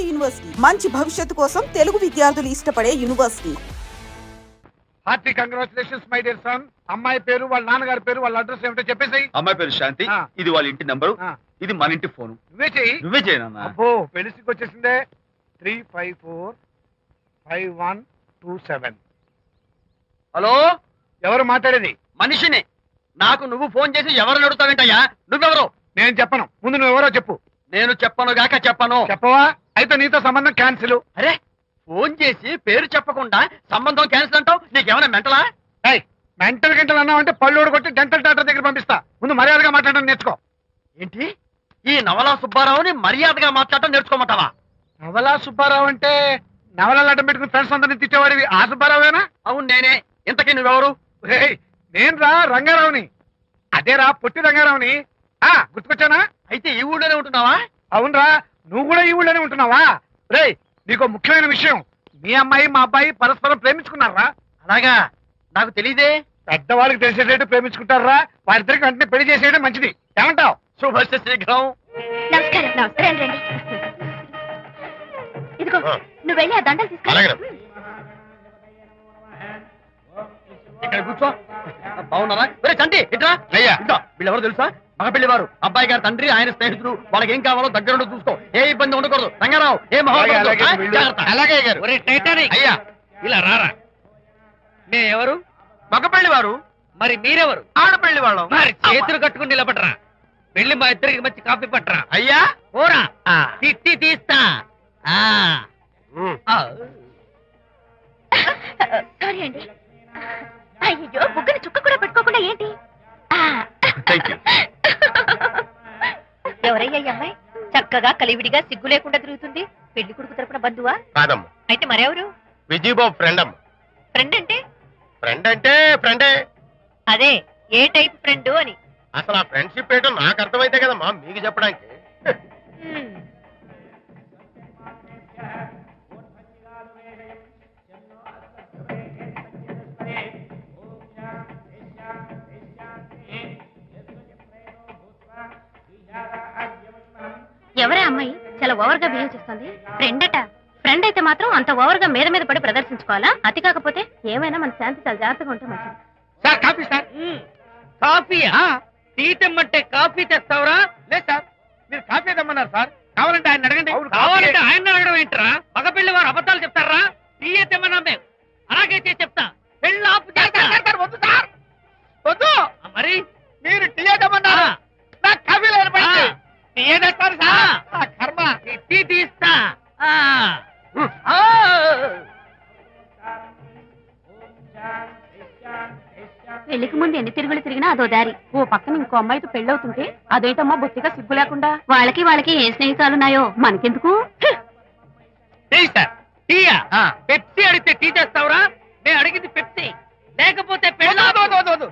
University మంచి భవిష్యత్తు కోసం తెలుగు విద్యార్థులు ఇష్టపడే university. Hearty congratulations my dear son. అమ్మాయి పేరు, వాళ్ళ నాన్నగారి పేరు, వాళ్ళ అడ్రస్ ఏమిటో చెప్పేసి. అమ్మాయి పేరు శాంతి, ఇది వాళ్ళ ఇంటి నంబరు, ఇది మన ఇంటి ఫోను. నువ్వే చెయ్యి. నువ్వే చేయనన్నా. అబ్బో పెళ్లికి వచ్చేసిందే. 3545127. హలో, ఎవరు మాట్లాడేది? మనిషిని. నాకు నువ్వు ఫోన్ చేసి ఎవరిని అడుగుతావేంటయ్యా? నువ్వెవరు? నేను చెప్పను, ముందు నువ్వెవరో చెప్పు. నేను చెప్పను గాక చెప్పను. చెప్పవా? అయితే నీతో సంబంధం క్యాన్సిల్. అరే, ఫోన్ చేసి పేరు చెప్పకుండా సంబంధం క్యాన్సిల్ అంటావు? నీకేమైనా మెంటలా? మెంటల్ గంటలు అన్నావంటే పళ్ళు కొట్టి డెంటల్ డాక్టర్ దగ్గర పంపిస్తా. ముందు మర్యాదగా మాట్లాడడం నేర్చుకో. ఏంటి, ఈ నవలా సుబ్బారావుని మర్యాదగా మాట్లాడటం నేర్చుకోమంటావా? నవలా సుబ్బారావు అంటే నవలాలు అడ్డం పెట్టుకుని ఫ్రెండ్స్ అందరినీ తిట్టేవాడివి ఆ సుబ్బారావేనా? అవును నేనే. ఇంతకీ నువ్వెవరు? నేను రా రంగారావుని. అదేరా పొట్టి రంగారావుని. గుర్తుకొచ్చానా? అయితే ఈ ఊళ్ళోనే ఉంటున్నావా? అవునరా, నువ్వు కూడా ఈ ఊళ్ళోనే ఉంటున్నావా? రేయ్, నీకు ముఖ్యమైన విషయం, మీ అమ్మాయి మా అబ్బాయి పరస్పరం ప్రేమించుకున్నారా? అలాగా? నాకు తెలీదే. పెద్దవాళ్ళకి తెలిసేటట్టు ప్రేమించుకుంటారా? వారిద్దరికి వెంటనే పెళ్లి చేసేయడం మంచిది. ఏమంటావు? శుభస్య శీఘ్రం. నమస్కారం. నమస్కారం రండి. ఇదిగో నువ్వు వెళ్ళి ఆ దండలు తీసుకో. ఇక్కడ కూర్చో. బాగున్నారా? చంటి ఇట్రా. వీళ్ళెవరు తెలుసా? మగ పెళ్లివారు, అబ్బాయి గారి తండ్రి, ఆయన స్నేహితులు. వాళ్ళకి ఏం కావాలో దగ్గరుండి చూసుకో. ఏ ఇబ్బంది ఉండకూడదు. రంగారావు, ఏ అలాగే గారు. అయ్యా ఇలా రారా. ఎవరు? మగ పెళ్లి వారు. మరి మీరెవరు? ఆడపెళ్లి వాళ్ళం. మరి చేతులు కట్టుకుని నిలబడరా. వెళ్ళి మా ఇద్దరికి మంచి కాఫీ పట్టరా. అయ్యా పోరా, తిట్టి తీస్తా. సారీ అండి. అయ్యో, బుగ్గని చుక్క కూడా పెట్టుకోకుండా ఏంటి? ఎవరయ్యా ఈ అమ్మాయి? చక్కగా కలివిడిగా సిగ్గు లేకుండా తిరుగుతుంది. పెళ్లి కొడుకు తరపున బంధువా? కాదమ్మా. అయితే మరెవరు? విజయబాబు ఫ్రెండ్ అమ్మ. ఫ్రెండ్ అంటే? ఫ్రెండ్ అంటే ఫ్రెండే. అదే, ఏ టైప్ ఫ్రెండ్ అని. అసలు ఆ ఫ్రెండ్షిప్ ఏంటో నాకు అర్థమైతే కదమ్మా మీకు చెప్పడానికి. ఎవరే అమ్మాయి చాలా ఓవర్ గా బిహేవ్ చేస్తుంది? ఫ్రెండ్ అట. ఫ్రెండ్ అయితే మాత్రం అంత ఓవర్ గా మీద మీద పడి ప్రదర్శించుకోవాలా? అతి కాకపోతే ఏమైనా మన శాంతి చాలా జాగ్రత్తగా ఉంటే మంచిది. Sir coffee sir. Coffee? Tea తెమ్మంటే కాఫీ తెస్తావురా? లేదు సార్, మీరు కాఫీ తెమ్మన్నారు సార్. కావాలంటే ఆయన అడగండి. కావాలంటే ఆయన అడగడం ఏంటరా? మగ పెళ్లి వారు అబద్ధాలు చెప్తారా? టీ తెమ్మన్నా మేము అలాగైతే చెప్తా. పెళ్ళి ఆపు చేస్తా. వద్దు సార్, వద్దు. మరి మీరు టీ తెమ్మన్నారు, నాకు కాఫీ లేదు. ఏదేస్తారు సార్? కర్మ. టీ తీస్తా. పెళ్లికి ముందు ఎన్ని తిరుగులు తిరిగినా అదో దారి. ఓ పక్కన ఇంకో అమ్మాయితో పెళ్ళవుతుంటే అదేంటమ్మా బొత్తిగా సిగ్గు లేకుండా. వాళ్ళకి ఏ స్నేహితాలున్నాయో మనకెందుకు? పెప్సీ అడిగితే టీ తెస్తావురా? నేను అడిగింది పెప్సీ, లేకపోతే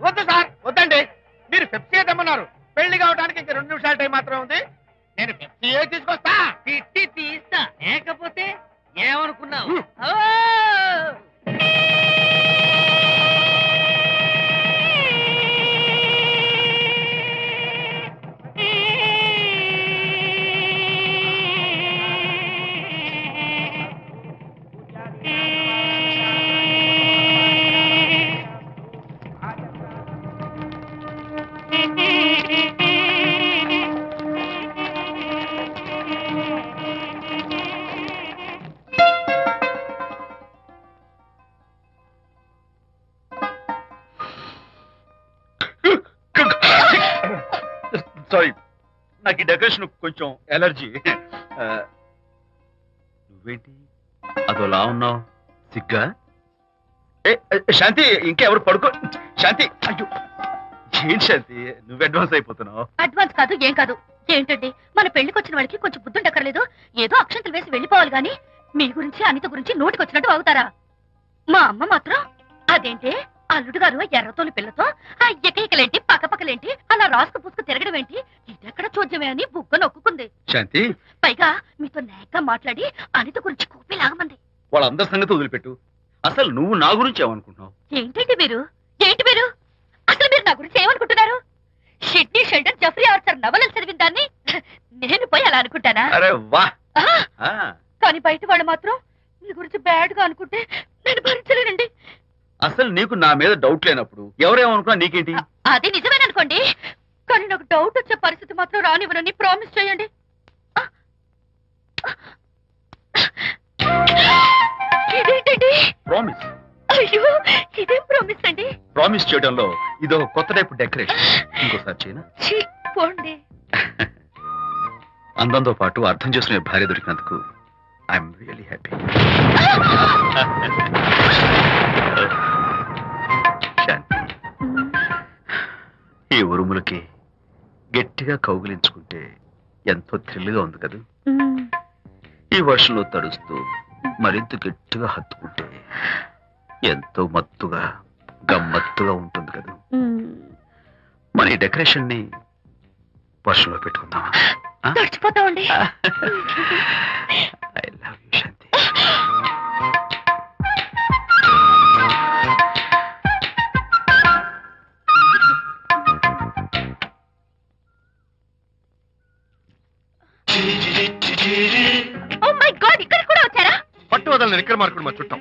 వద్దు సార్, వద్దండి. మీరు పెప్సీ తెమ్మన్నారు. పెళ్లి కావడానికి ఇంక 2 నిమిషాల టైం మాత్రం ఉంది. నేను పెప్సీ తీసుకొస్తా. టీ తీస్తా, లేకపోతే ఏమనుకున్నావు? సారీ, నాకు ఈ డెకరేషన్ కొంచెం ఎలర్జీ. నువ్వేంటి అదోలా ఉన్నావు? సిగ్గా? శాంతి, ఇంకెవరు పడుకో. శాంతి, అయ్యో ఏంటి శాంతి, నువ్వు అడ్వాన్స్ అయిపోతున్నావు. అడ్వాన్స్ కాదు, ఏం కాదు. ఏంటండి, మన పెళ్లికి వచ్చిన వాళ్ళకి కొంచెం బుద్ధుండక్కర్లేదు? ఏదో అక్షంతలు వేసి వెళ్ళిపోవాలి గాని మీ గురించి అనిత గురించి నోటికొచ్చినట్టు అవుతారా? మా అమ్మ మాత్రం అదేంటే అల్లుడు గారు ఎర్రతోని పిల్లతో ఆ ఎకైకలేంటి పక్కపక్కలేంటి అలా రాసుకు పుసుకు తిరగడం ఏంటి, ఇదెక్కడ చూద్యమే అని బుగ్గ నొక్కుంది. శాంతి, పైగా మీతో నేగ్గా మాట్లాడి అనిత గురించి కూపి లాగమంది. వాళ్ళందరి సంగతి వదిలిపెట్టు. అసలు నువ్వు నా గురించి ఏమనుకుంటున్నావు? ఏంటి మీరు అసలు మీరు నా గురించి ఏమనుకుంటున్నారు? షిడ్నీ షెల్డన్ జెఫ్రీ ఆర్చర్ నవలలు చదివిన దాన్ని నేను పోయి అలా అనుకుంటానా? అరే వా! కానీ బయట వాళ్ళు మాత్రం మీ గురించి బ్యాడ్ గా అనుకుంటే నేను భరించలేనండి. అసలు నీకు నా మీద డౌట్ లేనప్పుడు ఎవరేమనుకున్నా నీకేంటి? అది నిజమేననుకోండి, కానీ నాకు డౌట్ వచ్చే పరిస్థితి మాత్రం రానివ్వనని ప్రామిస్ చేయండి. ఇదేంటండి? ప్రామిస్. అయ్యో, ఇదేం ప్రామిస్ అండి? ప్రామిస్ చేయడంలో ఇదో కొత్త టైప్ డెకరేషన్. ఇంకోసారి చేయనా? ఛీ, పోండి. అందంతో పాటు అర్థం చేసుకునే భార్య దొరికినందుకు ఐఎమ్ రియలీ హ్యాపీ. శాంతి, ఈ ఉరుములకి గట్టిగా కౌగిలించుకుంటే ఎంతో థ్రిల్గా ఉంది కదా. ఈ వర్షంలో తడుస్తూ మరింత గట్టిగా హత్తుకుంటే ఎంతో మత్తుగా గమ్మత్తుగా ఉంటుంది కదా. మన ఈ డెకరేషన్ ని వర్షంలో పెట్టుకుందామా? తడిచిపోతామండి. I love you Shanti. Oh my God, ఇక్కడ కూడా వచ్చారా? పట్టు వదలని నిక్కర మార్కుడు మా చుట్టాం.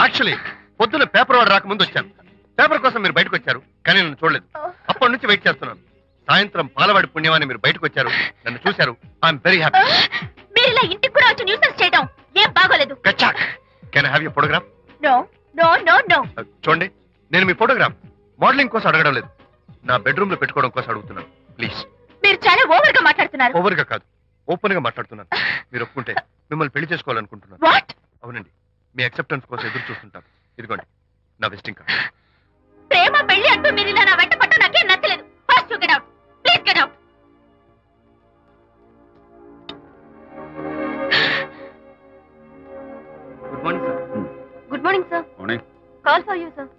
యాక్చువల్లీ పొద్దున్న పేపర్ వాడు రాకముందు వచ్చాను. పేపర్ కోసం మీరు బయటకు వచ్చారు, కానీ నన్ను చూడలేదు. అప్పటి నుంచి వెయిట్ చేస్తున్నాను. సాయంత్రం పాలవాడి పుణ్యమాన్ని మీరు బయటకు వచ్చారు, నన్ను చూశారు. I'm very happy. మీరు ఇలా ఇంటికి కూడా వచ్చి న్యూసెన్స్ చేయడం ఏం బాగోలేదు. గచ్చాక్. Can I have your photograph? No no no no. చూడండి, నేను మీ ఫోటోగ్రాఫ్ మోడలింగ్ కోసం అడగడం లేదు, నా బెడ్రూమ్ లో పెట్టుకోవడం కోసం అడుగుతున్నాను. ప్లీజ్. మీరు చాలా ఓవర్ గా మాట్లాడుతున్నారు. ఓవర్ గా కాదు, ఓపెన్ గా మాట్లాడుతున్నాను. మీరు ఒప్పుకుంటే మిమ్మల్ని పెళ్లి చేసుకోవాలనుకుంటున్నాను. వాట్? అవునండి, మీ అక్సెప్టెన్స్ కోసం ఎదురు చూస్తుంటాను. ఇదిగోండి నా విజిటింగ్ కార్డ్. ప్రేమ పెళ్లి అంటూ మీరు ఇలా నా వెంట పట్ట నాకేం నచ్చలేదు. First you get out, please get out. Good morning sir. Good morning sir. Morning. Call for you sir.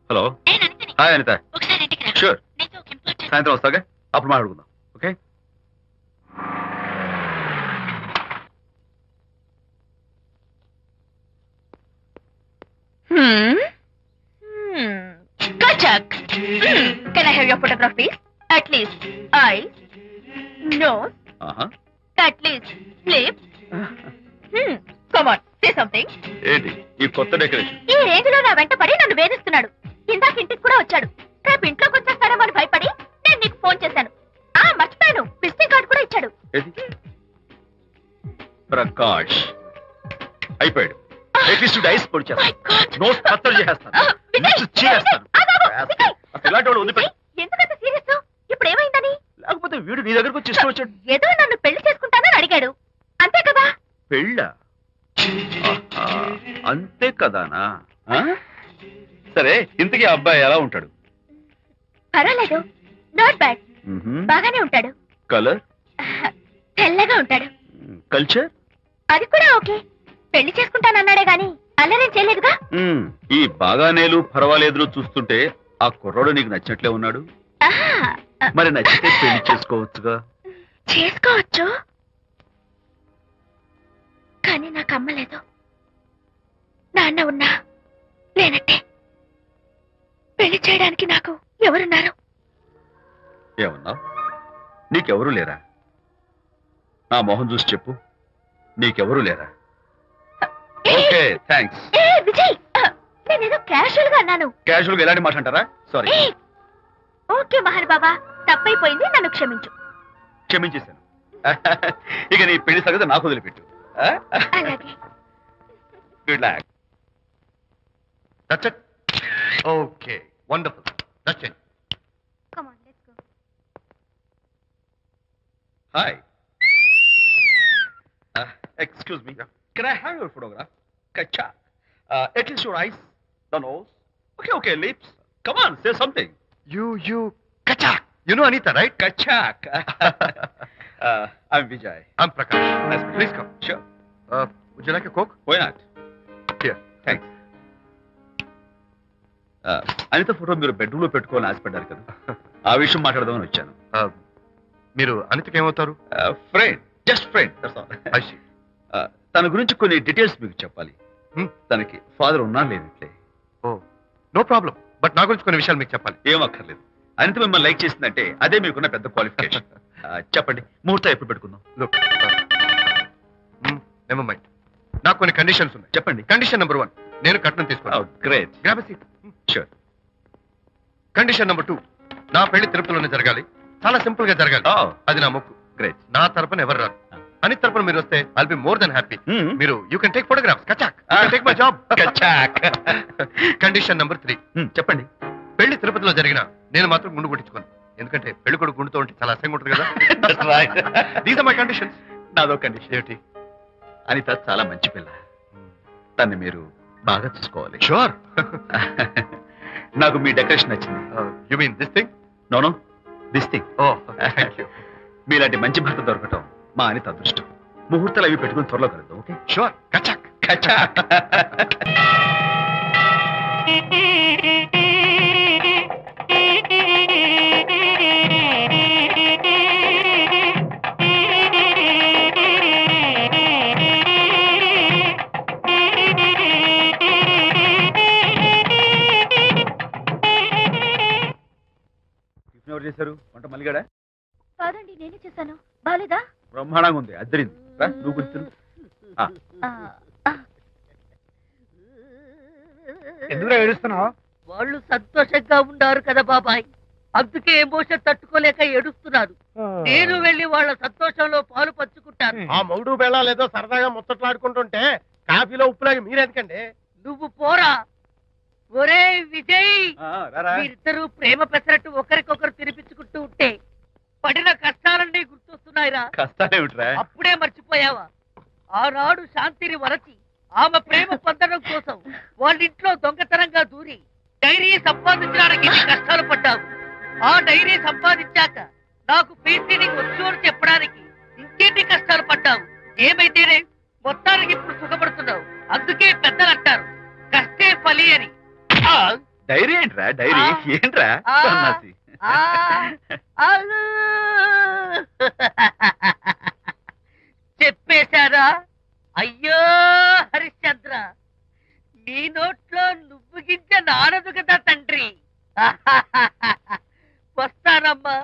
Hello. నేను అనితని. హాయ్ అనిత. ఒకసారి ఇంటికి రా. షూర్. నీతో ఒక ఇంపార్టెంట్. సాయంత్రం వస్తాగా, అప్పుడు మాట్లాడుకుందాం. Okay. Kachak. Can I have your photograph, please? At least eyes, nose, at least lips. Come on, say something. ఏంటి ఈ కొత్త డెకరేషన్? ఈ రేంజ్ లో నా వెంట పడి నన్ను వేధిస్తున్నాడు. ఇందాక ఇంటికి కూడా వచ్చాడు. రేపు ఇంట్లోకి వచ్చేస్తాడేమో అని భయపడి నేను నీకు ఫోన్ చేశాను. మర్చిపోయాను, విజిటింగ్ కార్డు కూడా ఇచ్చాడు. ఏది? ప్రకాష్ అయిపోయాడు. ఎట్లీస్ట్ ఐస్ పొడి My God. చేస్తాను, నోట్ కత్తలు చేసేస్తాను, విజయ్, లిప్స్ చీరేస్తాను. విజయ్, అసలు ఇలాంటి వాడు ఉంది విజయ్, ఎందుకంత సీరియస్? ఇప్పుడు ఏమైందని? లేకపోతే వీడు నీ దగ్గరకు వచ్చి ఇష్టం వచ్చాడు. ఏదో నన్ను పెళ్లి చేసుకుంటానని అడిగాడు, అంతే కదా? పెళ్ళ అంతే కదానా? ఆ? సరే, ఇంతకీ ఆ అబ్బాయి ఎలా ఉంటాడు? పర్వాలేదు, నాట్ బ్యాడ్, బాగానే ఉంటాడు. కలర్? తెల్లగా ఉంటాడు. కల్చర్? అది కూడా ఓకే. పెళ్లి చేసుకుంటానన్నాడే గాని అల్లరేం చేయలేదుగా. ఈ బాగానేలు పర్వాలేదు చూస్తుంటే ఆ కుర్రాడు నీకు నచ్చినట్లే ఉన్నాడు. మరి నచ్చితే పెళ్లి చేసుకోవచ్చుగా. చేసుకోవచ్చు, కానీ నాకు అమ్మ లేదు, నాన్న ఉన్నా లేనట్టే. పెళ్లి చేయడానికి నాకు ఎవరున్నారు? ఏమన్నా? నీకెవరూ లేరా? నా మొహం చూసి చెప్పు, నీకెవరూ లేరా? Okay, thanks. విజయ్, నేనేదో క్యాషువల్ గా అన్నాను. క్యాజువల్ గా ఎలాంటి మాట అంటారా? సారీ. ఓకే మహన్ బాబా, తప్పైపోయింది, నన్ను క్షమించు. క్షమించేశాను. ఇక నీ పెళ్లి సంగతి నాకు వదిలిపెట్టు. అలాగే. Good luck. That's it. Okay, wonderful. That's it. Come on, let's go. Hi. Excuse me. Can I have your photograph? Kacha. At least your eyes, the nose. Okay, lips. Come on, say something. You, Kachak. You know Anita, right? Kachak. I'm Vijay. I'm Prakash. Nice to meet you. Please come. Sure. Would you like a Coke? Why not? Here. Thanks. Anitha photo మీరు bedroom లో పెట్టుకోవాలని ఆశపడ్డారు కదా, ఆ విషయం మాట్లాడదామని వచ్చాను. మీరు అనితకి ఏమవుతారు? Friend, just friend. I see. తన గురించి కొన్ని డీటెయిల్స్ మీకు చెప్పాలి. తనకి ఫాదర్ ఉన్నా లేనట్లే. ఓ, నో ప్రాబ్లం. బట్ నా గురించి కొన్ని విషయాలు మీకు చెప్పాలి. ఏం అక్కర్లేదు. అనిత మిమ్మల్ని లైక్ చేసిందంటే అదే మీకున్న పెద్ద క్వాలిఫికేషన్. చెప్పండి, ముహూర్తం ఎప్పుడు పెట్టుకుందాం? Look, never mind. నాకు కొన్ని కండిషన్స్ ఉన్నాయి. చెప్పండి. కండిషన్ నెంబర్ 1, నేను కట్నం తీసుకోవాలి. Great. Grab seat. Sure. Condition number 2, నా పెళ్లి తిరుపతిలోనే జరగాలి. చాలా సింపుల్ గా జరగాలి. అది నా మొక్కు. గ్రేట్. నా తరపున ఎవరు రాదు. అని తరపున మీరు వస్తే I'll be more than happy. మీరు యూ కెన్ టేక్ ఫోటోగ్రాఫ్స్. కచాక్. Take my job. కచాక్. కండిషన్ నెంబర్ 3, చెప్పండి. పెళ్లి తిరుపతిలో జరిగిన నేను మాత్రం గుండు కొట్టించుకోను. ఎందుకంటే పెళ్లి కొడుకు గుండుతో ఉంటే చాలా అసహ్యంగా ఉంటుంది కదా. These are my conditions. నాదో కండిషన్. ఏమిటి? అనిత చాలా మంచి పిల్ల. తన్ని మీరు బాగా చూసుకోవాలి. షూర్. నాకు మీ డెకరేషన్ నచ్చింది. You mean this thing? No this thing. Oh thank you. మీలాంటి మంచి భర్త దొరకటం మా అనిత అదృష్టం. ముహూర్తాలు అవి పెట్టుకుని త్వరలో కలుద్దాం. ఓకే? షూర్. కచాక్. కచాక్. ఎవరు చేశారు వంట? మల్లిగాడా? కాదండి, నేనే చేశాను. బాలేదా? బ్రహ్మాండంగా ఉంది. అద్దరింది. నువ్వు గుర్తు. ఎందుకు ఏడుస్తున్నావు? వాళ్ళు సంతోషంగా ఉన్నారు కదా బాబాయ్, అందుకే ఎమోషన్ తట్టుకోలేక ఏడుస్తున్నారు. నేను వెళ్ళి వాళ్ళ సంతోషంలో పాలు పంచుకుంటాను. ఆ మౌడు బెళ్ళాలేదో సరదాగా ముచ్చట్లాడుకుంటుంటే కాఫీలో ఉప్పులాగి మీరెందుకండి? నువ్వు పోరా. ఒరే విజయ్, మీరిద్దరూ ప్రేమ పెసరట్టు ఒకరికొకరు తినిపించుకుంటూ ఉంటే పడిన కష్టాలన్నీ గుర్తొస్తున్నాయిరా. కష్టాలేమిట్రా? అప్పుడే మర్చిపోయావా? ఆనాడు శాంతిని వరచి ఆమె ప్రేమ పొందడం కోసం వాళ్ళింట్లో దొంగతనంగా దూరి డైరీ సంపాదించడానికి ఎన్ని కష్టాలు పడ్డావు. ఆ డైరీ సంపాదించాక నాకు పీసీని వచ్చు అని చెప్పడానికి ఇంకెన్ని కష్టాలు పడ్డావు. ఏమైతేనే మొత్తానికి ఇప్పుడు సుఖపడుతున్నావు. అందుకే పెద్దలు అంటారు కష్టే ఫలి అని. డైరీ ఏంట్రా? డైరీ ఏంట్రా? సన్నాసి. చెప్పేశారా? అయ్యో హరిశ్చంద్ర, నీ నోట్లో నువ్వు గింజ నానదు కదా తండ్రి. వస్తానమ్మా,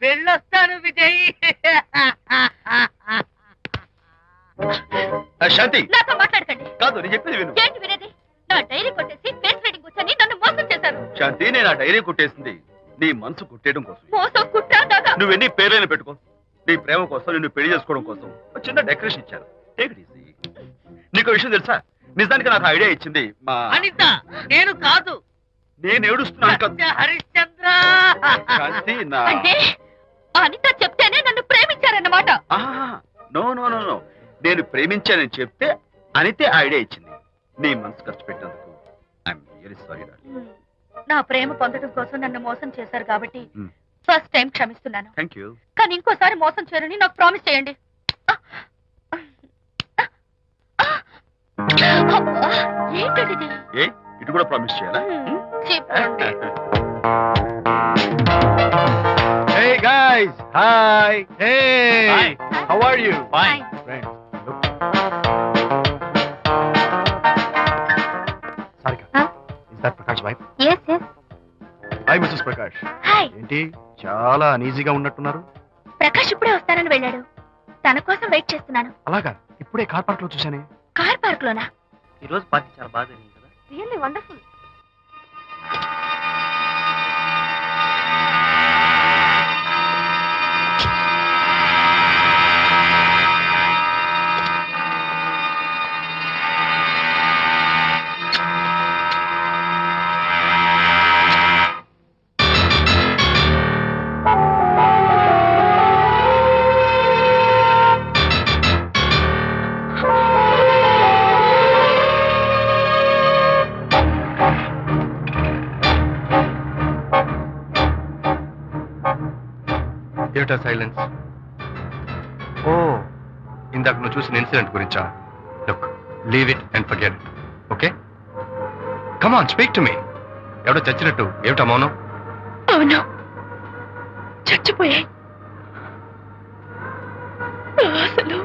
వెళ్ళొస్తాను విజయ్. శాంతి, నాతో మాట్లాడకండి. కాదు నేను చెప్పేది విను. ఏంటి వినేది? నా డైరీ కొట్టేసి ఫేస్ రీడింగ్ వచ్చని నన్ను మోసం చేశారు. శాంతి, నేను ఆ డైరీ కుట్టేసింది నీ మనసు కుట్టేయడం కోసం. మోసం కుట్రా దాదా? నువ్వెన్ని పేర్లైనా పెట్టుకో, నీ ప్రేమ కోసం, నిన్ను పెళ్లి చేసుకోవడం కోసం ఒక చిన్న డెకరేషన్ ఇచ్చాను. Take it easy. నీకు విషయం తెలుసా? నిజానికి నాకు ఐడియా ఇచ్చింది మా అనిత. నేను కాదు. నేను ఏడుస్తున్నాను కదా హరిశ్చంద్ర. శాంతి. నా అంటే అనిత చెప్తేనే నన్ను ప్రేమించారన్నమాట. నో నో నో నో నేను ప్రేమించానని చెప్తే అనితే ఐడియా ఇచ్చింది. నీ మనసు ఖర్చు పెట్టినందుకు ఐఎమ్ రియల్లీ సారీ డార్లింగ్. నా ప్రేమ పొందడం కోసం నన్ను మోసం చేశారు కాబట్టి ఫస్ట్ టైం క్షమిస్తున్నాను. Thank you. కానీ ఇంకోసారి మోసం చేయరని నాకు ప్రామిస్ చేయండి. ఏంటది? ఏ ఇటు కూడా ప్రామిస్ చేయాలా? చెప్పండి. Hey guys, hi. Hey, Hi. how are you? Fine. Friends, look. Sarika, Huh? is that Prakash wife? Yes, yes. Hi, Mrs. Prakash. Hi. ఏంటి చాలా అనీజీగా ఉన్నట్టున్నారు? ప్రకాష్ ఇప్పుడే వస్తానని వెళ్ళాడు. తన కోసం వెయిట్ చేస్తున్నాను. అలాగా, ఇప్పుడే కార్ పార్క్ లో చూశానే. కార్ పార్క్ లోనా? ఈ రోజు పార్టీ చాలా బాగా జరిగింది కదా. Really wonderful. ఏమిటా సైలెన్స్? ఓ, ఇందాక నువ్వు చూసిన ఇన్సిడెంట్ గురించా? Look, leave it and forget it. Okay, come on, speak to me. ఎవడో చచ్చినట్టు ఏమిటా మౌనం? అవును, చచ్చిపోయాయి. ఆశలు,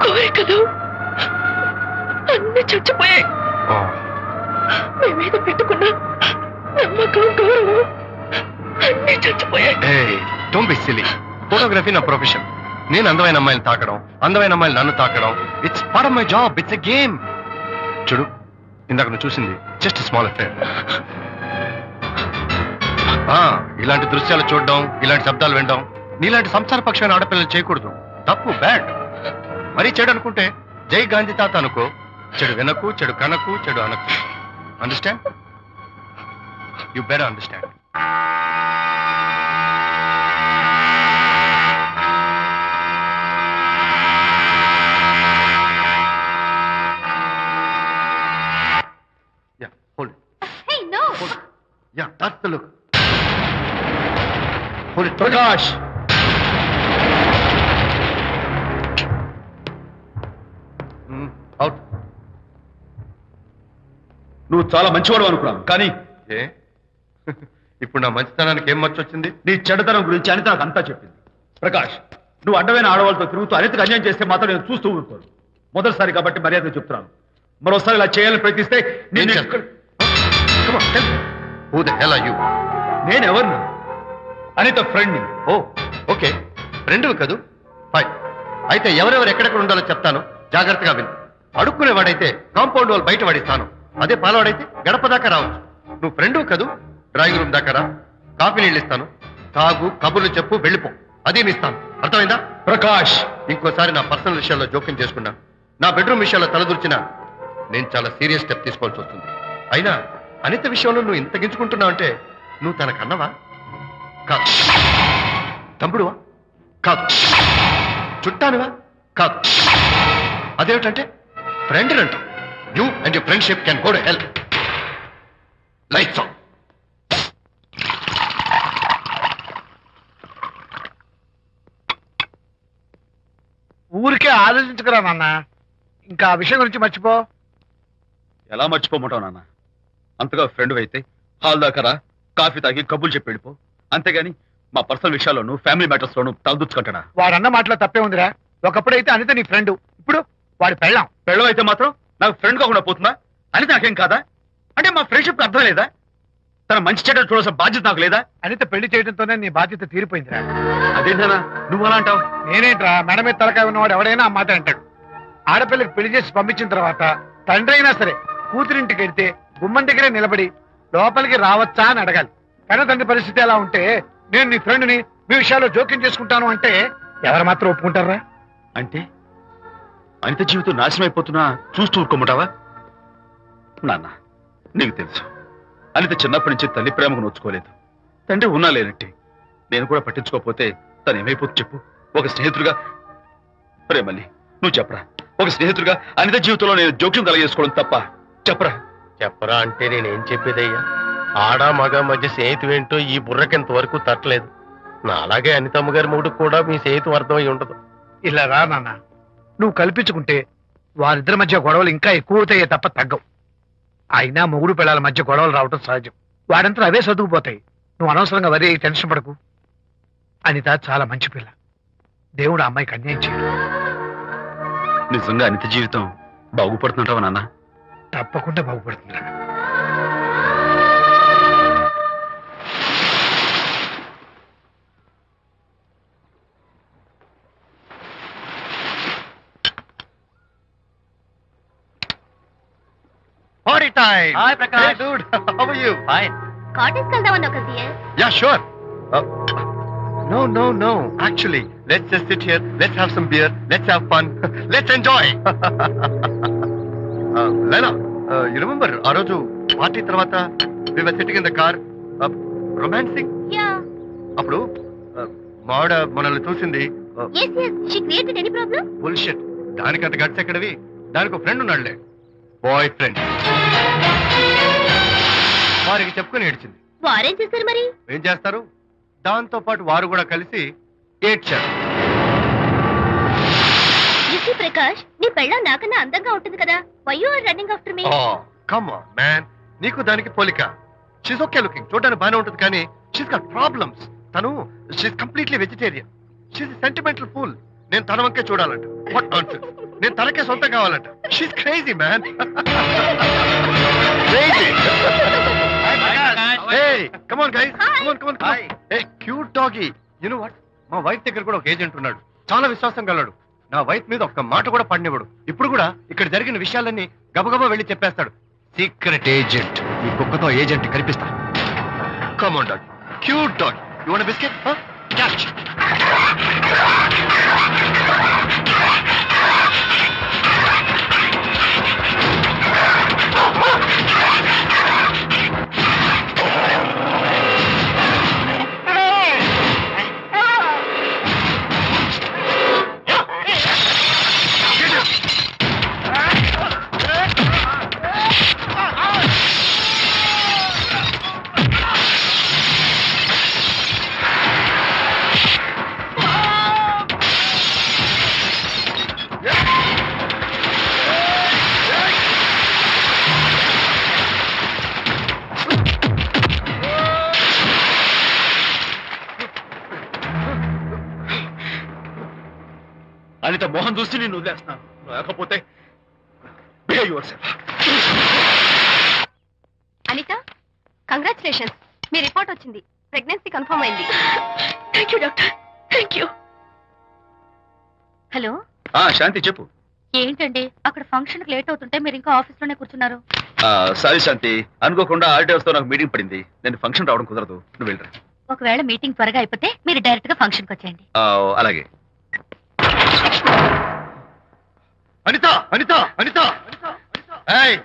కోరికలు అన్ని చచ్చిపోయాయి. మీ మీద పెట్టుకున్న నమ్మకం, గౌరవం అన్ని చచ్చిపోయాయి. Hey, don't be silly. Photography నా ప్రొఫెషన్. నేను అందమైన అమ్మాయిని తాకడం, అందమైన అమ్మాయిలు నన్ను తాకడం, it's part of my job, it's a game. చూడు, ఇందాక నువ్వు చూసింది జస్ట్ స్మాల్ అఫేర్. ఇలాంటి దృశ్యాలు చూడడం, ఇలాంటి శబ్దాలు వినడం నీలాంటి సంసారపక్షమైన ఆడపిల్లలు చేయకూడదు. తప్పు, బ్యాడ్. మరీ చెడు అనుకుంటే జై గాంధీ తాత అనుకో. చెడు వినకు, చెడు కనకు, చెడు అనకు. Understand? You better understand. Yeah, hold it. Hey, no. Hold it. Yeah, that's the look. Hold it. Prakash, Out. నువ్వు చాలా మంచివాడు అనుకున్నాను, కానీ ఏ ఇప్పుడు నా మంచితనానికి ఏం మర్చొచ్చింది? నీ చెడ్డతనం గురించి అనిత నాకు అంతా చెప్పింది. ప్రకాష్, నువ్వు అడ్డమైన ఆడవాళ్ళతో తిరుగుతూ అనితకు అన్యాయం చేస్తే మాత్రం నేను చూస్తూ ఉంటాను. మొదటిసారి కాబట్టి మర్యాద చెప్తున్నాను. మరోసారి ఇలా చేయాలని ప్రయత్నిస్తే ఏం నేను చేస్తావు? Come on, tell me. Who the hell are you? నేనెవరిని? అనిత ఫ్రెండ్ని. ఓ, ఓకే, ఫ్రెండ్వి కదూ? ఫైన్. అయితే ఎవరెవరు ఎక్కడెక్కడ ఉండాలో చెప్తాను, జాగ్రత్తగా విను. అడుక్కునేవాడైతే కాంపౌండ్ వాళ్ళు బయట పడిస్తాను. అదే పాలవాడైతే గడప దాకా రావచ్చు. నువ్వు ఫ్రెండ్వి కదూ? డ్రాయింగ్ రూమ్ దాకా రా, కాఫీ నీళ్ళు ఇస్తాను, తాగు, కబుర్లు చెప్పు, వెళ్ళిపో. అదే ఇస్తాను. అర్థమైందా? ప్రకాష్, ఇంకోసారి నా పర్సనల్ విషయాల్లో జోక్యం చేసుకున్నా, నా బెడ్రూమ్ విషయాల్లో తలదూర్చినా నేను చాలా సీరియస్ స్టెప్ తీసుకోవాల్సి వస్తుంది. అయినా అనిత విషయంలో నువ్వు ఇంత గించుకుంటున్నావు అంటే నువ్వు తనకన్నవా? కాదు. తమ్ముడువా? కాదు. చుట్టానివా? కాదు. అదేమిటంటే ఫ్రెండ్ అంట. You and your friendship can go to hell. Lights on. ఊరికే ఆలోచించకరా నాన్న, ఇంకా ఆ విషయం గురించి మర్చిపో. ఎలా మర్చిపోమంటావు నాన్న? అంతగా ఫ్రెండ్ అయితే హాల్ దాకా రా, కాఫీ తాగి కబుర్లు చెప్పి వెళ్ళిపో. అంతేగాని మా పర్సనల్ విషయాల్లోనూ ఫ్యామిలీ మ్యాటర్స్ లోనూ తలదూర్చుకుంటాడా? వాడన్న మాటలో తప్పే ఉందిరా. ఒకప్పుడైతే అనిత నీ ఫ్రెండ్, ఇప్పుడు వాడి పెళ్ళాం. పెళ్ళం అయితే మాత్రం నాకు ఫ్రెండ్ కాకుండా పోతుందా? అని నాకేం కాదా? అంటే మా ఫ్రెండ్షిప్ అర్థం లేదా? తన మంచి చెడ్డ చూడాల్సిన బాధ్యత నాకు లేదా? అనిత పెళ్లి చేయడంతోనే నీ బాధ్యత తీరిపోయిందిరా. అదేంటనా నువ్వు అలా అంటావు? నేనేంట్రా, మెడ మీద తలకాయ ఉన్నవాడు ఎవడైనా ఆ మాట అంటాడు. ఆడపిల్లకి పెళ్లి చేసి పంపించిన తర్వాత తండ్రి అయినా సరే కూతురింటికి వెళ్తే గుమ్మం దగ్గరే నిలబడి లోపలికి రావచ్చా అని అడగాలి. కన్న తండ్రి పరిస్థితి ఎలా ఉంటే నేను నీ ఫ్రెండ్ని మీ విషయాల్లో జోక్యం చేసుకుంటాను అంటే ఎవరు మాత్రం ఒప్పుకుంటారా? అంటే అనిత జీవితం నాశనం అయిపోతున్నా చూస్తూ ఊరుకోమంటావా? నాన్న, నీకు తెలుసు అనిత చిన్నప్పటి నుంచి తల్లి ప్రేమకు నోచుకోలేదు. తండ్రి ఉన్నా లేనట్టే. నేను కూడా పట్టించుకోకపోతే తను ఏమైపోతుంది చెప్పు? ఒక స్నేహితుడిగా ప్రేమల్లి నువ్వు చెప్పరా, ఒక స్నేహితుడిగా అనిత జీవితంలో నేను జోక్యం కలగజేసుకోవడం తప్ప? చెప్పరా. చెప్పరా అంటే నేనేం చెప్పేదయ్యా? ఆడ మగ మధ్య స్నేహితం ఏంటో ఈ బుర్రకింత వరకు తట్టలేదు. నా అలాగే అనితమ్మ గారి మూడు కూడా మీ స్నేహితం అర్థమై ఉండదు. ఇలా రా నాన్న, నువ్వు కల్పించుకుంటే వారిద్దరి మధ్య గొడవలు ఇంకా ఎక్కువ అవుతాయే తప్ప తగ్గవు. అయినా మొగుడు పిల్లల మధ్య గొడవలు రావటం సహజం. వాడంతా అవే సర్దుకుపోతాయి. నువ్వు అనవసరంగా వరి టెన్షన్ పడకు. అనిత చాలా మంచి పిల్ల. దేవుడు ఆ అమ్మాయికి అన్యాయం చేయడు. నిజంగా అనిత జీవితం బాగుపడుతుంటావా నాన్న? తప్పకుండా బాగుపడుతుందిరా. Party time. Hi, Prakash. Hey, dude. How are you? Fine. Cottage వెళ్దామన్నావు కదా dear. Yeah, sure. No. Actually, let's just sit here. Let's have some beer. Let's have fun. Let's enjoy. Lena, you remember ఆ రోజు party తర్వాత we were sitting in the car, romancing. Yeah. అప్పుడు మావిడ మనల్ని చూసింది. Yes. She created any problem? Bullshit. దానికంత guts ఎక్కడవి? దానికి ఒక ఫ్రెండ్ ఉన్నాడులే, బాయ్ ఫ్రెండ్. వారికి చెప్పుకొని ఏడ్చింది. వారేం చేశారు మరి? ఏం చేస్తారు? దాంతో పాటు వారు కూడా కలిసి ఏడ్చారు. యూసీ ప్రకాష్, నీ పెళ్ళాం నాకన్నా అందంగా ఉంటుంది కదా. Why you are running after me? Come on man, నీకు దానికి పోలిక. షీస్ ఓకే లుకింగ్, చూడడానికి బాగానే ఉంటుంది, కానీ షీస్ గాట్ ప్రాబ్లమ్స్. తను she's completely vegetarian. She's sentimental pool. నేను తన వంకే చూడాలంట. What nonsense. నేను తనకే సొంతం కావాలంట. She's crazy man. Crazy. Hey, come on guys. Come on. Hey, cute doggy. You know what? మా వైఫ్ దగ్గర కూడా ఒక ఏజెంట్ ఉన్నాడు. చాలా విశ్వాసం గలడు. నా వైఫ్ మీద ఒక్క మాట కూడా పడినివ్వడు. ఇప్పుడు కూడా ఇక్కడ జరిగిన విషయాలన్నీ గబగబా వెళ్ళి చెప్పేస్తాడు. Secret agent. ఈ కుక్కతో ఏజెంట్ కనిపిస్తా. Come on dog, cute dog. You want biscuit? Catch. Anita Mohan చూసి నేను వదిలేస్తున్నాను. లేకపోతే behave yourself. అనిత, కంగ్రాచులేషన్స్, మీ రిపోర్ట్ వచ్చింది. ప్రెగ్నెన్సీ కన్ఫర్మ్ అయింది. Thank you doctor, thank you. Hello, Shanti చెప్పు. ఏంటండి అక్కడ ఫంక్షన్ కి లేట్ అవుతుంటే మీరు ఇంకా ఆఫీస్ లోనే కూర్చున్నారు? సారీ శాంతి, అనుకోకుండా ఆర్డర్స్ తో నాకు మీటింగ్ పడింది. నేను ఫంక్షన్ రావడం కుదరదు. నువ్వు వెళ్ళరా. ఒకవేళ మీటింగ్ త్వరగా అయిపోతే మీరు డైరెక్ట్ గా ఫంక్షన్ కి వచ్చేయండి. అలాగే. అనిత, అనిత, అనిత, ఏయ్,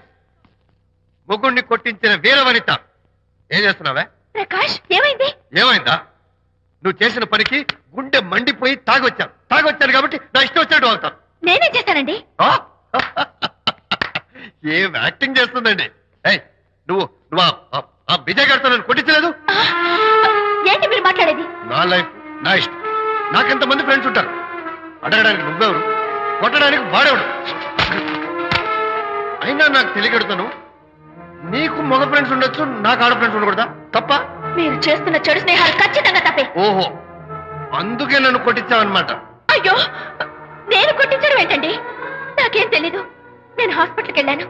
ముగ్గుడిని కొట్టించిన వీరవనిత, ఏం చేస్తున్నావే? ప్రకాష్, ఏమైంది? ఏమైందా? నువ్వు చేసిన పనికి గుండె మండిపోయి తాగొచ్చాను కాబట్టి నా ఇష్టం వచ్చినట్టు అవుతాను. నేనేం చేశానండి? ఏం యాక్టింగ్ చేస్తుందండి. ఏయ్, నువ్వు ఆ విజయ్ గారితో నన్ను కొట్టించలేదు. ఏంటి మీరు మాట్లాడేది? నా లైఫ్ నా ఇష్టం. నాకెంతమంది ఫ్రెండ్స్ ఉంటారు. అడగడానికి నువ్వెవరు, కొట్టడానికి వాడేవాడు. అయినా నాకు తెలియగడుతాను, నీకు మగ ఫ్రెండ్స్ ఉండొచ్చు, నాకు ఆడ ఫ్రెండ్స్ ఉండకూడదా? తప్ప? మీరు చేస్తున్న చెడు స్నేహాలు ఖచ్చితంగా తప్పే. ఓహో, అందుకే నన్ను కొట్టించావన్నమాట. అయ్యో, నేను కొట్టించడం ఏంటండి? నాకేం తెలీదు. నేను హాస్పిటల్కి వెళ్ళాను.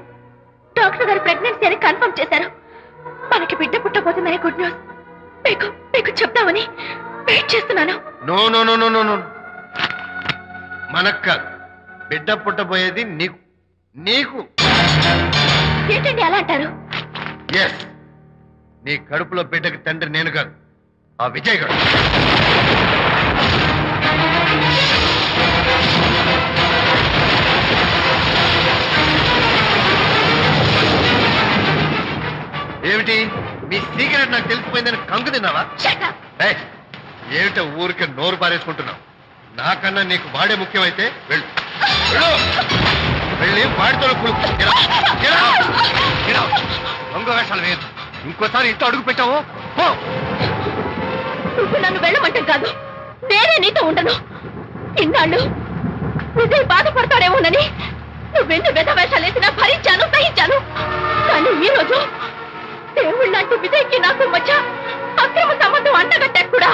డాక్టర్ గారు ప్రెగ్నెన్సీ అని కన్ఫర్మ్ చేశారు. మనకి బిడ్డ పుట్టబోతుందని గుడ్ న్యూస్ మీకు చెప్తామని వెయిట్ చేస్తున్నాను. No no no no no no, మనకు కాదు, బిడ్డ పుట్టబోయేది నీకు. నీకు ఏంటండి అలా అంటారు? ఎస్, నీ కడుపులో బిడ్డకి తండ్రి నేను కాదు, ఆ విజయ్ గారు. ఏమిటి మీ సీక్రెట్ నాకు తెలిసిపోయిందని కంగు తిన్నావా? ఏయ్, ఏమిటో ఊరికే నోరు పారేసుకుంటున్నావు? నాకన్నా నీకు వాడే ముఖ్యమైతే వెళ్ళు, వెళ్ళి వాడితో దొంగ వేషాలు వేయదు. ఇంకోసారి ఇంట్లో అడుగు పెట్టావు నువ్వు నన్ను వెళ్ళమంటే కాదు, నేనే నీతో ఉండను. ఇన్నాళ్ళు విజయ్ బాధపడతాడేమోనని నువ్వెన్ని వెధ వేషాలు వేసినా భరించాను, సహించాను. కానీ ఈ రోజు దేవుళ్ళంటూ విజయ్కి నాకు మధ్య అక్రమ సంబంధం అంటగట్టాక కూడా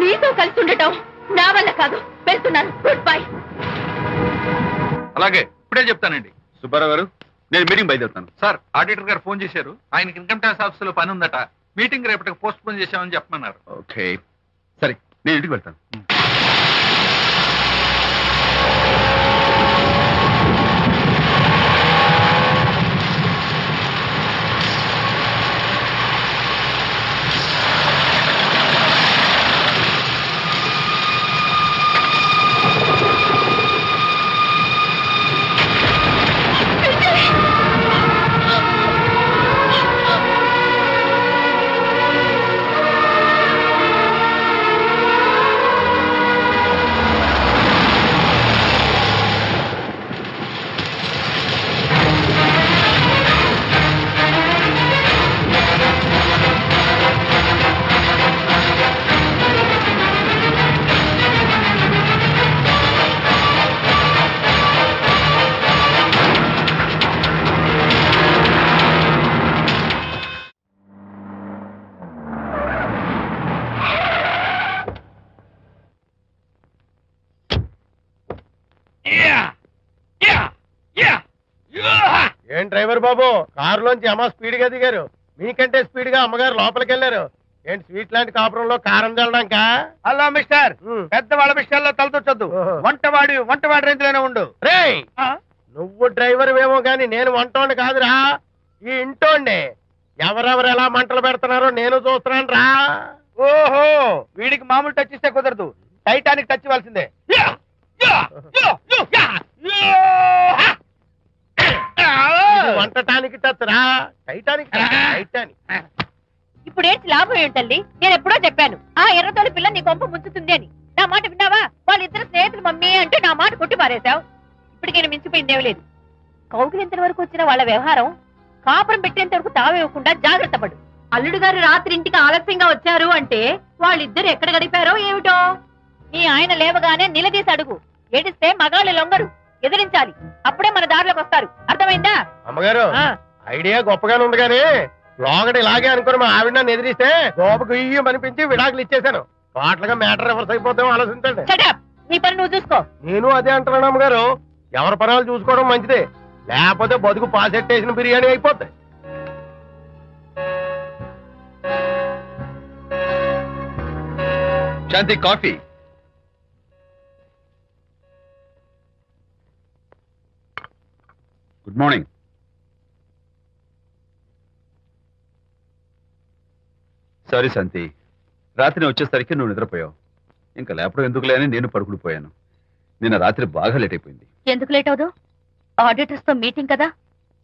నీతో కలిసి ఉండటం నా వల్ల కాదు. వెళ్తున్నాను, గుడ్ బై. అలాగే, ఇప్పుడే చెప్తానండి. సుబ్బారావు గారు, నేను మీటింగ్ బయలుదేరుతాను. సార్, ఆడిటర్ గారు ఫోన్ చేశారు. ఆయనకి ఇన్కమ్ ట్యాక్స్ ఆఫీసులో పని ఉందట. మీటింగ్ రేపటికి పోస్ట్ పోన్ చేశామని చెప్పమన్నారు. ఓకే, సరే, నేను ఇంటికి వెళ్తాను. ఏం డ్రైవర్ బాబు, కారులోంచి అమ్మ స్పీడ్ గా దిగారు. మీకంటే స్పీడ్ గా అమ్మగారు లోపలికి వెళ్ళారు. ఏంటి స్వీట్ లాంటి కాపురంలో కారం చల్లడానికా? హలో మిస్టర్, పెద్దవాళ్ళ విషయాల్లో తలదొచ్చొద్దు. వంటవాడి రేంజ్ లోనే ఉండు. రేయ్, నువ్వు డ్రైవర్ ఏమో గాని నేను వంటోండి కాదురా, ఈ ఇంటోండి. ఎవరెవరు ఎలా మంటలు పెడుతున్నారో నేను చూస్తున్నాను రా. ఓహో, వీడికి మామూలు టచ్ ఇస్తే కుదరదు, టైటానిక్ టచ్ ఇవ్వాల్సిందే. ఇది వంటటానికి టచ్ రా, టైటానిక్ టైటానిక్. ఇప్పుడు ఏంటి లాభం ఏంటల్లి? నేను ఎప్పుడో చెప్పాను ఆ ఎర్రతోలి పిల్ల నీ కొంప ముంచుతుంది అని. నా మాట విన్నావా? వాళ్ళిద్దరు స్నేహితులు మమ్మీ అంటే నా మాట కొట్టి పారేశావు. ఇప్పటికి నేను మించిపోయిందేమీ లేదు. కౌగిలింత వరకు వచ్చిన వాళ్ళ వ్యవహారం కాపురం పెట్టేంత వరకు తావేవ్వకుండా జాగ్రత్త పడు. అల్లుడు గారు రాత్రి ఇంటికి ఆలస్యంగా వచ్చారు అంటే వాళ్ళిద్దరు ఎక్కడ గడిపారో ఏమిటో. నీ ఆయన లేవగానే నిలదీసి అడుగు. ఏడిస్తే మగాళ్ళు లొంగరు, ఎదిరించాలి. అప్పుడే మన దారిలోకి వస్తారు. అర్థమైందా? అమ్మగారు, ఐడియా గొప్పగానే ఉంది కానీ లోగడ ఇలాగే అనుకుని మా ఆవిడ నన్ను ఎదిరిస్తే గోపకు ఇయ్యం అనిపించి విడాకులు ఇచ్చేశాను. పాటలుగా మ్యాటర్ రివర్స్ అయిపోతాం, ఆలోచించండి. నీ పని నువ్వు చూసుకో. నేను అదే అంటున్నాను అమ్మగారు, ఎవరి పనాలు చూసుకోవడం మంచిదే, లేకపోతే బతుకు పాసెట్టేసిన బిర్యానీ అయిపోతాయి. శాంతి, కాఫీ. Good morning. సారీ శాంతి, రాత్రి వచ్చేసరికి నువ్వు నిద్రపోయావు. ఇంకా లేపడం ఎందుకులే అని నేను పడుకుడిపోయాను. నిన్న రాత్రి బాగా లేట్ అయిపోయింది. ఎందుకు లేట్ అవదు? ఆడిటర్స్ తో మీటింగ్ కదా,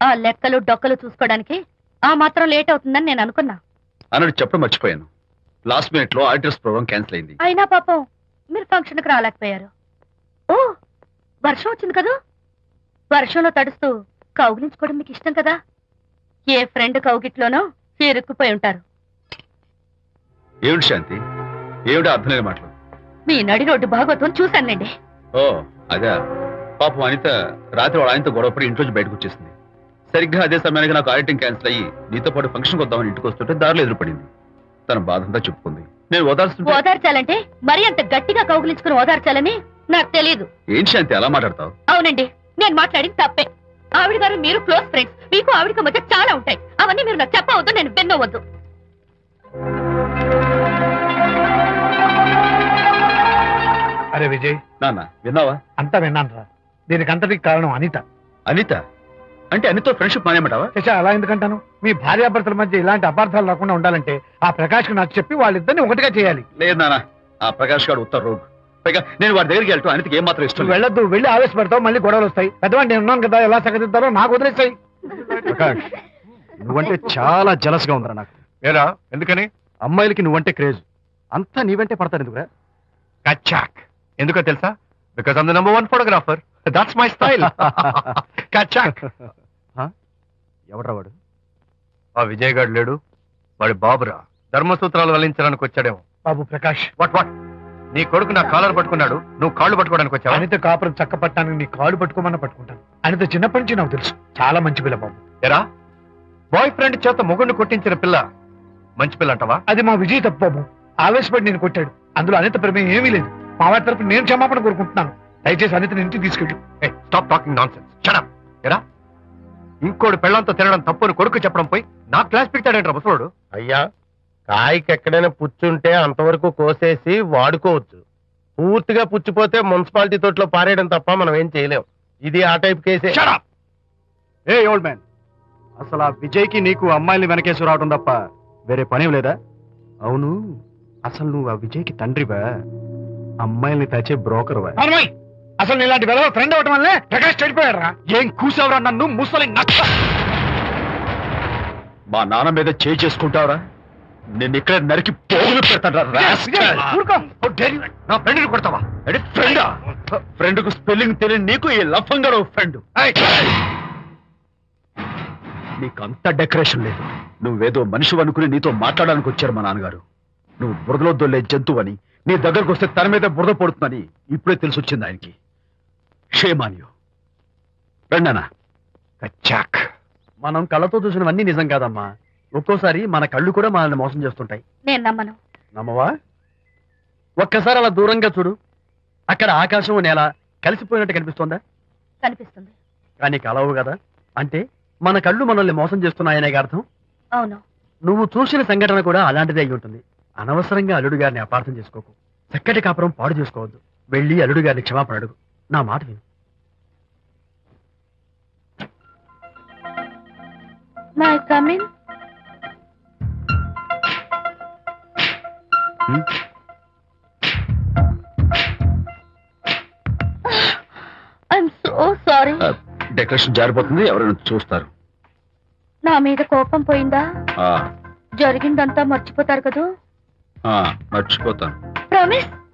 ఆ లెక్కలు డొక్కలు చూసుకోవడానికి ఆ మాత్రం లేట్ అవుతుందని నేను అనుకున్నా. అన్నట్టు చెప్పడం మర్చిపోయాను, లాస్ట్ మినిట్ లో ఆడిటర్స్ ప్రోగ్రామ్ క్యాన్సిల్ అయింది. అయినా పాపం మీరు ఫంక్షన్ కి రాలేకపోయారు. ఓ, వర్షం వచ్చింది కదా, వర్షంలో తడుస్తూ కౌగిలించుకోవడం మీకు ఇష్టం కదా. ఏ ఫ్రెండ్ కౌగిట్లోనో ఇరుక్కుపోయి ఉంటారు. ఏమిటి శాంతి, ఏమిటి అర్థం లేని మాటలు? మీ నడి రోడ్డు భాగవతం చూశానండి. ఓ అదే, పాపం అనిత రాత్రి వాళ్ళ ఆయనతో గొడవపడి ఇంట్లోంచి బయటకు వచ్చేసింది. సరిగ్గా అదే సమయానికి నాకు ఆడిటింగ్ క్యాన్సిల్ అయ్యి నీతో పాటు ఫంక్షన్కి వద్దామని ఇంటికి వస్తుంటే దారిలో ఎదురుపడింది. తన బాధంతా చెప్పుకుంది. నేను ఓదార్చాలంటే మరి అంత గట్టిగా కౌగిలించుకుని ఓదార్చాలని నాకు తెలియదు. ఏం శాంతి అలా మాట్లాడతావు? అవునండి, నేను మాట్లాడింది తప్పే. ఆవిడ గారు మీరు క్లోజ్ ఫ్రెండ్స్, మీకు ఆవిడకి మధ్య చాలా ఉంటాయి. అవన్నీ మీరు నాకు చెప్పవద్దు, నేను విన్నవద్దు. అరే విజయ్, నాన్న విన్నావా? అంతా విన్నాను రా. దీనికి అంతటికి కారణం అనిత. అనిత అంటే అనితో ఫ్రెండ్షిప్ మానేమంటావా? శశా, అలా ఎందుకంటాను? మీ భార్యాభర్తల మధ్య ఇలాంటి అపార్థాలు రాకుండా ఉండాలంటే ఆ ప్రకాష్ కు నాకు చెప్పి వాళ్ళిద్దరిని ఒకటిగా చేయాలి. లేదు నాన్న, ఆ ప్రకాష్ గారు ఉత్తర రోగ్. పైగా నేను వాడి దగ్గరికి వెళ్తాను, అనితకి ఏం మాత్రం ఇష్టం. వెళ్ళొద్దు, వెళ్ళి ఆవేశపడతావు, మళ్ళీ గొడవలు వస్తాయి. పెద్దవాడిని నేను ఉన్నాను కదా, ఎలా సగదిద్దారో నాకు వదిలేస్తాయి. ప్రకాష్, నువ్వంటే చాలా జలస్ గా ఉందిరా నాకు. ఏరా, ఎందుకని? అమ్మాయిలకి నువ్వంటే క్రేజ్, అంతా నీవంటే పడతారు ఎందుకురా? కచ్చాక్. ఎందుకో తెలుసా? బికాస్ ఐమ్ ద నంబర్ 1 ఫోటోగ్రాఫర్. That's my style. కచ్చాక్. ఎవడ్రా వాడు? ఆ విజయ్ గారు లేడు, వాడి బాబురా. ధర్మసూత్రాలు వల్లించడానికి వచ్చాడేమో. బాబు ప్రకాష్, వాట్ నీ కొడుకు నా కాలర్ పట్టుకున్నాడు, నువ్వు కాళ్ళు పట్టుకోవడానికి వచ్చావా? అనిత కాపురం చక్క పట్టడానికి నీ కాళ్ళు పట్టుకోమన్నా పట్టుకుంటాను. అనిత చిన్నప్పటి నుంచి నాకు తెలుసు, చాలా మంచి పిల్ల బాబు. ఎరా, బాయ్ ఫ్రెండ్ చేత మొగుడిని కొట్టించిన పిల్ల మంచి పిల్ల అంటావా? అది మా విజయ్ తప్పు బాబు. ఆవేశపడి నేను కొట్టాడు, అందులో అనిత ప్రమేయం ఏమీ లేదు. మా వారి తరపు నేను క్షమాపణ కోరుకుంటున్నాను. దయచేసి అనితని ఇంటికి తీసుకెళ్ళు. Stop talking nonsense. Shut up. ఎరా, ఇంకోటి పెళ్ళంతో తినడం తప్పుని కొడుకు చెప్పడం పోయి నా క్లాస్ పెట్టాడంట ముసలోడు. అయ్యా, కాయకి ఎక్కడైనా పుచ్చుంటే అంతవరకు కోసేసి వాడుకోవచ్చు. పూర్తిగా పుచ్చిపోతే మున్సిపాలిటీ తోటలో పారేయడం తప్ప మనం ఏం చేయలేం. ఇది ఆ టైప్ కేసే. ఏ ఓల్డ్ మ్యాన్, అసలు ఆ విజయ్కి నీకు అమ్మాయిని వెనకేసి రావడం తప్ప వేరే పని లేదా? అవును, అసలు నువ్వు ఆ విజయ్కి తండ్రివా, అమ్మాయిల్ని తెచ్చే బ్రోకర్వా? అసలు ఇలాంటి వెధవ ఫ్రెండ్ అవటం వల్లే ప్రకాష్ చెడిపోయాడు రా. ఏం కూసావురా నన్ను, ముసలి నచ్చ! మా నాన్న మీద చేయి చేసుకుంటావురా? నేను ఇక్కడ నరికి పోగులు పెడతాను. నా ఫ్రెండ్ని కొడతావా? ఫ్రెండా? ఫ్రెండ్ కు స్పెల్లింగ్ తెలియని నీకు ఈ లఫంగా ఫ్రెండ్. నీకు అంత డెకరేషన్ లేదు. నువ్వేదో మనిషి అనుకుని నీతో మాట్లాడడానికి వచ్చారు మా నాన్నగారు. నువ్వు బురదలో దొల్లే జంతువు అని, నీ దగ్గరకు వస్తే తన మీద బురద పడుతుందని ఇప్పుడే తెలిసి వచ్చింది ఆయనకి. షేమాన్యు రండనా. కచ్చాక్. మనం కళ్ళతో చూసినవన్నీ నిజం కాదమ్మా. ఒక్కోసారి మన కళ్ళు కూడా మనల్ని మోసం చేస్తుంటాయి. నేను నమ్మను. నమ్మవా? ఒక్కసారి అలా దూరంగా చూడు, అక్కడ ఆకాశం నేల కలిసిపోయినట్టు కనిపిస్తోందా? కనిపిస్తుంది. కానీ కలవు కదా, అంటే మన కళ్ళు మనల్ని మోసం చేస్తున్నాయనే అర్థం. అవును, నువ్వు చూసిన సంఘటన కూడా అలాంటిదే అయి ఉంటుంది. అనవసరంగా అల్లుడు గారిని అపార్థం చేసుకోకు. చక్కటి కాపురం పాడు చేసుకోవద్దు. వెళ్ళి అల్లుడు గారిని క్షమాపణ అడుగు. నా మాట విను. May come in. I'm so sorry. Decoration జారిపోతుంది, ఎవరైనా చూస్తారు. నా మీద కోపం పోయిందా? ఆ, జరిగిందంతా మర్చిపోతారు కదూ? ఆ, మర్చిపోతాను. ప్రామిస్.